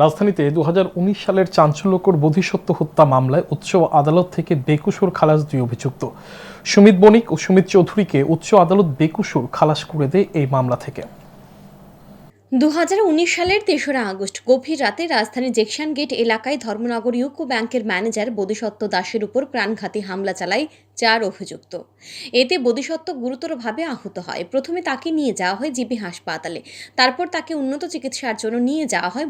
রাজধানীতে 2019 সালের চাঞ্চল্যকর বোধিসত্ত্ব হত্যা মামলায় উচ্চ আদালত থেকে বেকসুর খালাস দুই অভিযুক্ত সুমিত বণিক ও সুমিত চৌধুরীকে উচ্চ আদালত বেকসুর খালাস করে দেয় এই মামলা থেকে। 2019 সালের 3রা আগস্ট গভীর রাতে রাজধানীর জেকশন গেট এলাকায় ধর্মনগর ইউকো ব্যাংকের ম্যানেজার বোধিসত্ত্ব দাসের উপর প্রাণঘাতী হামলা চালায় 4 অভিযুক্ত। এতে বোধিসত্ত্ব গুরুতরভাবে আহত হয়। প্রথমে তাকে নিয়ে যাওয়া হয় জিবি হাসপাতালে, তারপর তাকে উন্নত চিকিৎসার জন্য নিয়ে যাওয়া হয়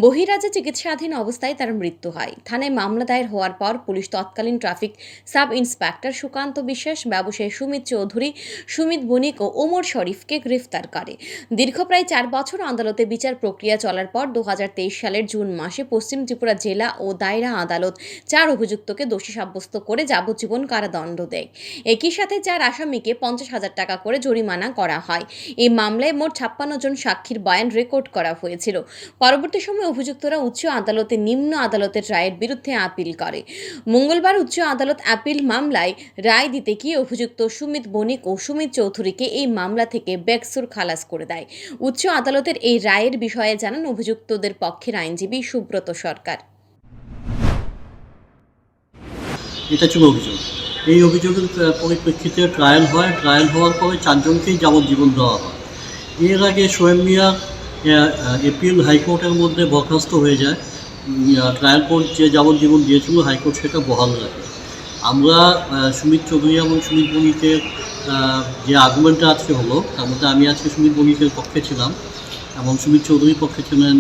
বহিরাজ্যে চিকিৎসাধীন অবস্থায় তার মৃত্যু হয়। থানায় মামলা দায়ের হওয়ার পর পুলিশ তৎকালীন ট্রাফিক সাব ইন্সপেক্টর সুকান্ত বিশ্বাস, ব্যবসায়ী সুমিত চৌধুরী, সুমিত বণিক ও ওমর শরীফকে গ্রেফতার করে। দীর্ঘ প্রায় 4 বছর আদালতে বিচার প্রক্রিয়া চলার পর 2023 সালের জুন মাসে পশ্চিম ত্রিপুরা জেলা ও দায়রা আদালত 4 অভিযুক্তকে দোষী সাব্যস্ত করে যাবজ্জীবন কারাদণ্ড দেয়। একই সাথে 4 আসামিকে 50,000 টাকা করে জরিমানা করা হয়। এই মামলায় মোট 56 জন সাক্ষীর বয়ান রেকর্ড করা হয়েছিল। পরবর্তী সময়ে অভিযুক্তরা উচ্চ আদালতে নিম্ন আদালতের রায়ের বিরুদ্ধে আপিল করে। মঙ্গলবার উচ্চ আদালত আপিল মামলায় রায় দিতে গিয়ে অভিযুক্ত সুমিত বণিক ও সুমিত চৌধুরীকে এই মামলা থেকে বেকসুর খালাস করে দেয়। উচ্চ আদালতের এই রায়ের বিষয়ে জানান অভিযুক্তদের পক্ষের আইনজীবী সুব্রত সরকার। এটা ছিল অভিযোগ। এই অভিযোগের পরিপ্রেক্ষিতে ট্রায়াল হয়। ট্রায়াল হওয়ার পরে 4 জনকেই যাবজ্জীবন দেওয়া হয়। এর আগে সোহেল মিয়া এপিল হাইকোর্টের মধ্যে বরখাস্ত হয়ে যায়। ট্রায়াল কোর্ট যে যাবজ্জীবন দিয়েছিল হাইকোর্ট সেটা বহাল রাখে। আমরা সুমিত চৌধুরী এবং সুমিত বণিকের যে আর্গুমেন্টটা আজকে হলো, তার মধ্যে আমি আজকে সুমিত বণিকের পক্ষে ছিলাম এবং সুমিত চৌধুরীর পক্ষে ছিলেন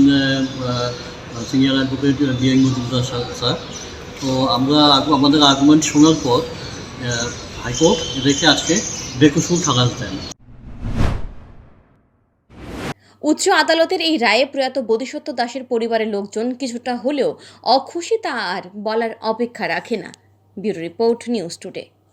senior advocate D N Majumdar sir. তো আমরা আমাদের আর্গুমেন্ট শোনার পর হাইকোর্ট এদেরকে আজকে বেকসুর খালাস দেন। উচ্চ আদালতের এই রায়ে প্রয়াত বোধিসত্ত্ব দাসের পরিবারের লোকজন কিছুটা হলেও অখুশি, তা আর বলার অপেক্ষা রাখে না। Bureau report, news today.